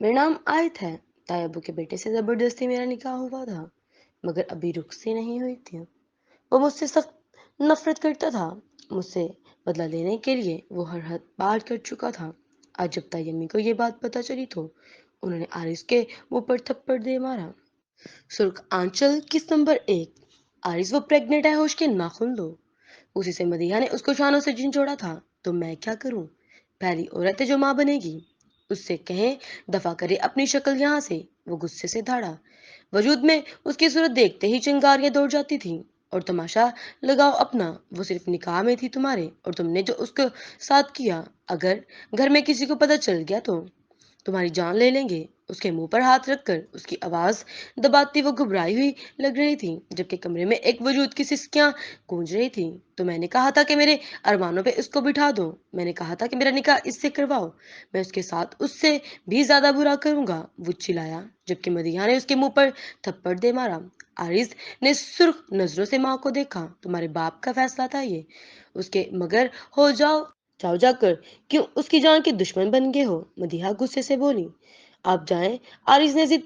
मेरा नाम आयत है। ताई अब्बू के बेटे से जबरदस्ती मेरा निकाह हुआ था, मगर अभी रुख से नहीं हुई थी। वो मुझसे सख्त नफरत करता था। मुझसे बदला लेने के लिए वो हर हद पार कर चुका था। आज जब ताई अम्मी को ये बात पता चली तो उन्होंने आरिस के मुंह पर थप्पड़ दे मारा। सुर्ख आंचल किस नंबर एक। आरिस वो प्रेग्नेंट है, होश के नाखून लो। उसी से मदीहा ने उसको शानों से झिंझोड़ा था। तो मैं क्या करूं? पहली औरत है जो माँ बनेगी। उससे कहें दफा करे अपनी शक्ल यहाँ से। वो गुस्से से धाड़ा। वजूद में उसकी सूरत देखते ही चिंगारियां दौड़ जाती थीं। और तमाशा लगाओ अपना, वो सिर्फ निकाह में थी तुम्हारे, और तुमने जो उसके साथ किया, अगर घर में किसी को पता चल गया तो तुम्हारी जान ले लेंगे। उसके मुंह पर हाथ रखकर उसकी आवाज दबाती वो घबराई हुई लग रही थी, जबकि कमरे में एक वजूद की सिसकियां गूंज रही थी। तो मैंने कहा था कि मेरे अरमानों पे उसको बिठा दो। मैंने कहा था कि मेरा निकाह इससे करवाओ। मैं उसके साथ उससे भी ज्यादा बुरा करूंगा, वो चिल्लाया, जबकि मदीहा ने उसके मुंह पर थप्पड़ दे मारा। आरिस ने सुर्ख नजरों से माँ को देखा। तुम्हारे बाप का फैसला था ये, उसके मगर हो जाओ जाओ जाकर क्यों उसकी जान के दुश्मन बन गए हो? मदीहा गुस्से से बोली। आप जाएं, आरिस ने जिद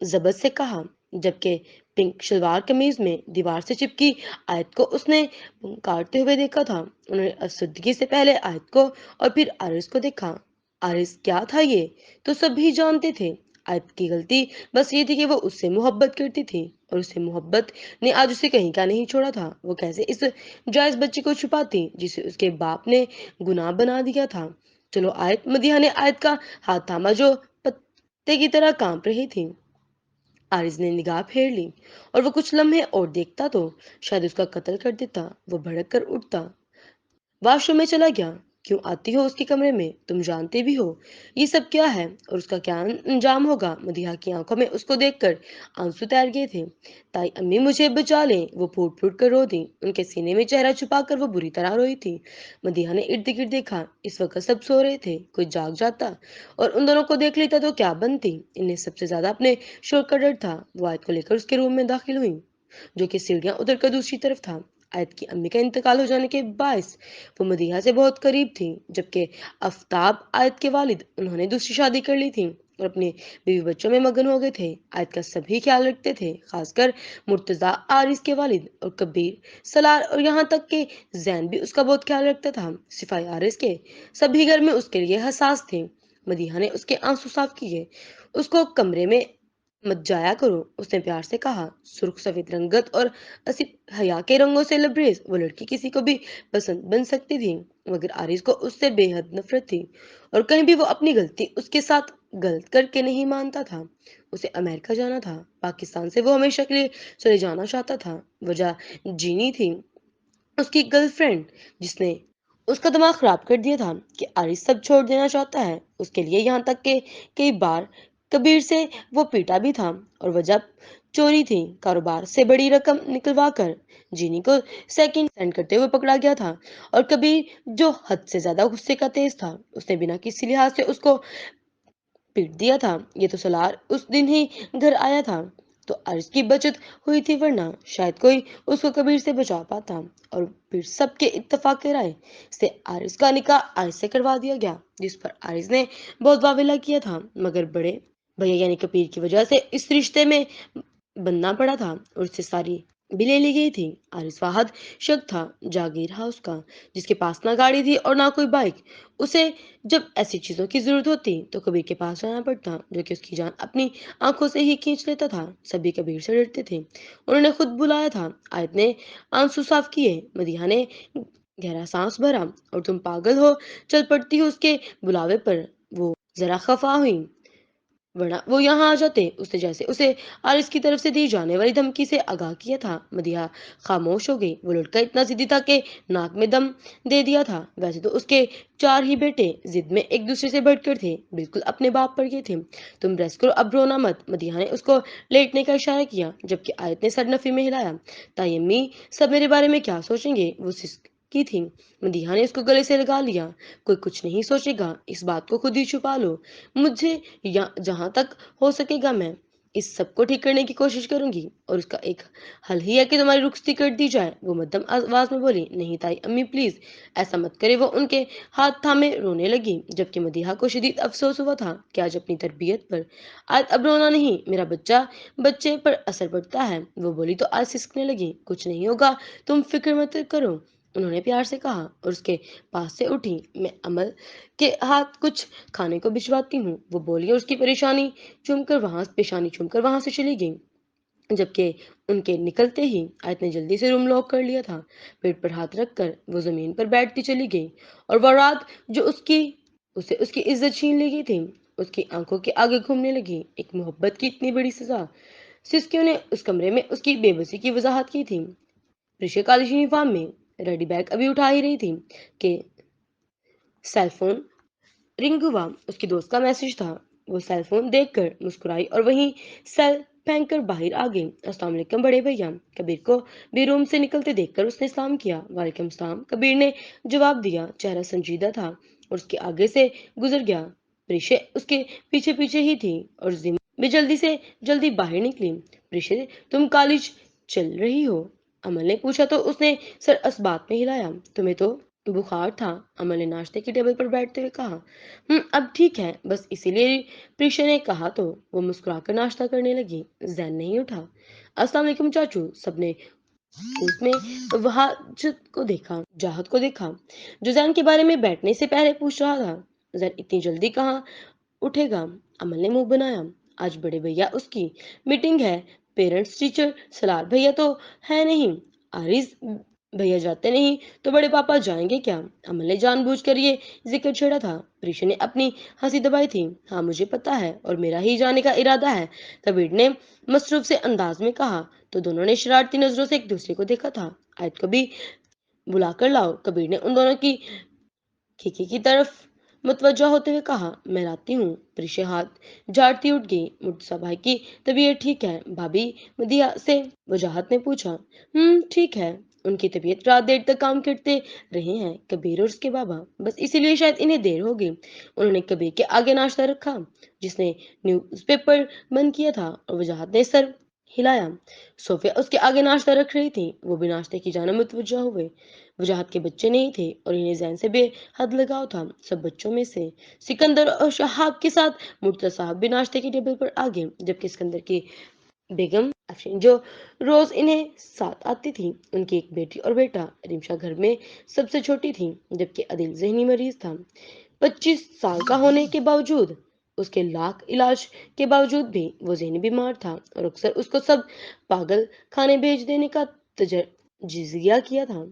जबत से कहा, जबकि पिंक शलवार कमीज में दीवार से चिपकी आयत को उसने काटते हुए देखा था। उन्होंने असुदगी से पहले आयत को और फिर आरिस को देखा। आरिस क्या था ये तो सभी जानते थे। आयत की गलती बस ये थी कि वो उससे मोहब्बत करती थी, और उससे मोहब्बत ने आज उसे कहीं का नहीं छोड़ा था। वो कैसे इस जायज बच्चे को छुपाती जिसे उसके बाप ने गुनाह बना दिया था? चलो आयत, मदीहा ने आयत का हाथ थामा जो पत्ते की तरह कांप रही थी। आरिज ने निगाह फेर ली, और वो कुछ लम्हे और देखता तो शायद उसका कत्ल कर देता। वो भड़क कर उठता, वॉशरूम में चला गया। क्यों आती हो उसके कमरे में? तुम जानते भी हो ये सब क्या है और उसका क्या अंजाम होगा? मदीहा की आंखों में उसको देखकर आंसू तैर गए थे। ताई अम्मी मुझे बचा लें, वो फूट फूट कर रो दी। उनके सीने में चेहरा छुपाकर वो बुरी तरह रोई थी। मदीहा ने इर्द गिर्द देखा। इस वक्त सब सो रहे थे। कोई जाग जाता और उन दोनों को देख लेता तो क्या बनती। इन्हें सबसे ज्यादा अपने शोर का डर था। वो आयत को लेकर उसके रूम में दाखिल हुई, जो कि सीढ़ियां उतर कर दूसरी तरफ था। आयत की अम्मी का इंतकाल हो जाने के बायस वो मदीहा से बहुत करीब थी, जबकि आफ्ताब आयत के वालिद, उन्होंने दूसरी शादी कर ली थी और अपने बीवी बच्चों में मगन हो गए थे। आयत का सभी ख्याल रखते थे, खासकर मुर्तजा आरिस के वालिद और कबीर सलार, और यहाँ तक कि जैन भी उसका बहुत ख्याल रखता था, सिवाय आरिस के। सभी घर में उसके लिए हसास थे। मदीहा ने उसके आंसू साफ किए। उसको कमरे में मत जाया करो, उसने प्यार से कहा। सुर्ख सफेद रंगत और असी हया के रंगों से लबरेज वो लड़की किसी को भी पसंद बन सकती थी, मगर आरिस को उससे बेहद नफरत थी। और कहीं भी वो अपनी गलती उसके साथ गलत करके नहीं मानता था। उसे अमेरिका जाना था, पाकिस्तान से वो हमेशा के लिए चले जाना चाहता था। वजह जीनी थी, उसकी गर्लफ्रेंड, जिसने उसका दिमाग खराब कर दिया था कि आरिस सब छोड़ देना चाहता है उसके लिए। यहाँ तक कि कई बार कबीर से वो पीटा भी था, और वजह चोरी थी। कारोबार से बड़ी रकम निकलवा कर जीनी को सेकंड सेंड करते हुए पकड़ा गया था। और कबीर, जो हद से ज्यादा गुस्से का तेज था, उसने बिना किसी लिहाज से उसको पीट दिया था। ये तो सलार उस दिन ही घर आया था तो अर्ज की बचत हुई थी, वरना शायद कोई उसको कबीर से बचा पाता। और फिर सबके इत्तेफाक के राय से आरिस का निकाह आरिस से करवा दिया गया, जिस पर आरिस ने बहुत वावेला किया था, मगर बड़े भैया यानी कबीर की वजह से इस रिश्ते में बनना पड़ा था, और उससे सारी भी ले ली गई थी। आरिस वाहद शक था जागीर हाउस का, जिसके पास ना गाड़ी थी और ना कोई बाइक। उसे जब ऐसी चीजों की जरूरत होती तो कबीर के पास जाना पड़ता, जो कि उसकी जान अपनी आंखों से ही खींच लेता था। सभी कबीर से डरते थे। उन्होंने खुद बुलाया था। आयत ने आंसू साफ किए। मदीहा ने गहरा सांस भरा। और तुम पागल हो, चल पड़ती हो उसके बुलावे पर। वो जरा खफा हुई, वरना वो यहाँ आ जाते। उसने जैसे उसे आरिस की तरफ से दी जाने वाली धमकी से आगाह किया था। मदिहा खामोश हो गई। वो लड़का इतना जिद्दी था कि नाक में दम दे दिया था। वैसे तो उसके चार ही बेटे जिद में एक दूसरे से बढ़कर थे, बिल्कुल अपने बाप पर ये थे। तुम रेस्ट करो, अब रोना मत। मदिहा ने उसको लेटने का इशारा किया, जबकि आयत ने सर नफी में हिलाया। ताई अम्मी सब मेरे बारे में क्या सोचेंगे, वो सिसकी थी। मदिहा ने उसको गले से लगा लिया। कोई कुछ नहीं सोचेगा, इस बात को खुद ही छुपा लो मुझे, या जहां तक हो सकेगा मैं इस सब को ठीक करने की कोशिश करूंगी और उसका एक हल ही है कि तुम्हारी रुखसती कर दी जाए। वो मध्यम आवाज में बोली। नहीं ताई अम्मी प्लीज ऐसा मत करे। वो उनके हाथ थामे रोने लगी, जबकि मदीहा को शदीद अफसोस हुआ था कि आज अपनी तरबियत पर आज अब रोना नहीं, मेरा बच्चा बच्चे पर असर पड़ता है। वो बोली तो आज सिसकने लगी। कुछ नहीं होगा, तुम फिक्र मत करो, उन्होंने प्यार से कहा और उसके पास से उठी। मैं अमल के हाथ कुछ खाने को भिजवाती हूँ, वो बोली और उसकी पेशानी चूमकर वहां से चली गई। जबकि उनके निकलते ही आयत ने जल्दी से रूम लॉक कर लिया था। पेट पर हाथ रखकर वो जमीन पर बैठती चली गई और वो रात जो उसकी उसे उसकी इज्जत छीन ली गई थी उसकी आंखों के आगे घूमने लगी। एक मोहब्बत की इतनी बड़ी सजा। सिस्कियों ने उस कमरे में उसकी बेबसी की वजाहत की थी। ऋषि काली यूनिफॉर्म में रेडी बैग अभी उठा ही रही थी कि सेलफोन रिंग हुआ। उसकी दोस्त का मैसेज था। वो सेल फोन देखकर मुस्कुराई और वहीं सेल फेंक कर बाहर आ गई। अस्सलाम वालेकुम बड़े भैया। कबीर को भी रूम से निकलते देखकर उसने सलाम किया। वालेकुम सलाम, कबीर ने जवाब दिया। चेहरा संजीदा था और उसके आगे से गुजर गया। प्रीशे उसके पीछे पीछे ही थी और जिम भी जल्दी बाहर निकली। प्रीशे तुम कॉलेज चल रही हो? अमल ने पूछा तो उसने सर असबात में हिलाया। तुम्हें तो बुखार था, अमल ने नाश्ते की टेबल पर बैठते हुए कहा। अब ठीक है, बस इसीलिए प्रीशा ने कहा तो वो मुस्कुराकर नाश्ता करने लगी। जैन नहीं उठा। अस्सलाम वालेकुम चाचू, सबने उसमें जाहद को देखा जो जैन के बारे में बैठने से पहले पूछ रहा था। जैन इतनी जल्दी कहाँ उठेगा? अमल ने मुंह बनाया। आज बड़े भैया उसकी मीटिंग है। पेरेंट्स टीचर सलार भैया तो है नहीं। आरिज भैया जाते नहीं तो बड़े पापा जाएंगे क्या? अमल ने जानबूझकर ये जिक्र छेड़ा था। प्रीशा ने अपनी हंसी दबाई थी। हाँ मुझे पता है और मेरा ही जाने का इरादा है, कबीर ने मसरूफ से अंदाज में कहा। तो दोनों ने शरारती नजरों से एक दूसरे को देखा था। आयत को भी बुलाकर लाओ, कबीर ने उन दोनों की खिड़की की तरफ मुतवज्जा होते हुए कहा। मैं लाती हूँ। प्रीशा हाथ झाड़ती उठ गई। मुर्तजा भाई की तबीयत ठीक है? भाभी मदिया से वजाहत ने पूछा। ठीक है, उनकी तबीयत रात देर तक काम करते रहे हैं, कबीर और उसके बाबा, बस इसीलिए शायद इन्हें देर हो गई। उन्होंने कबीर के आगे नाश्ता रखा जिसने न्यूज़पेपर बंद किया था और वजाहत ने सर हिलाया। सोफिया उसके आगे नाश्ता रख रही थी। वो भी नाश्ते की जाने मुतवज्जा हुए। वजाहत के बच्चे नहीं थे और इन्हें जैन से बेहद लगाव था। सब बच्चों में से सिकंदर और शहाब के साथ मुर्तजा साहब भी नाश्ते की टेबल पर आ गए, जबकि सिकंदर की बेगम अफरीन जो रोज इन्हें साथ आती थी, उनकी एक बेटी और बेटा। रिमशा घर में सबसे छोटी थी, जबकि अदिल जहनी मरीज था। 25 साल का होने के बावजूद, उसके लाख इलाज के बावजूद भी वो जहनी बीमार था और अक्सर उसको सब पागल खाने भेज देने का जिजिया किया था।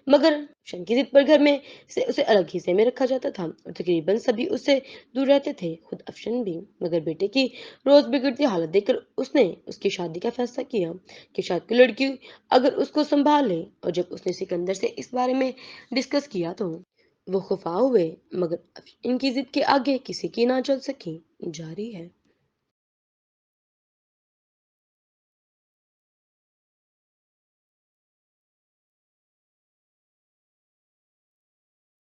मगर शन की जिद पर घर में से उसे अलग हिस्से में रखा जाता था और तकरीबन सभी उससे दूर रहते थे, खुद अफशन भी। मगर बेटे की रोज बिगड़ती हालत देखकर उसने उसकी शादी का फैसला किया कि शायद कोई लड़की अगर उसको संभाल ले। और जब उसने सिकंदर से इस बारे में डिस्कस किया तो वो खफा हुए, मगर इनकी जिद के आगे किसी की ना चल सकी। जारी है।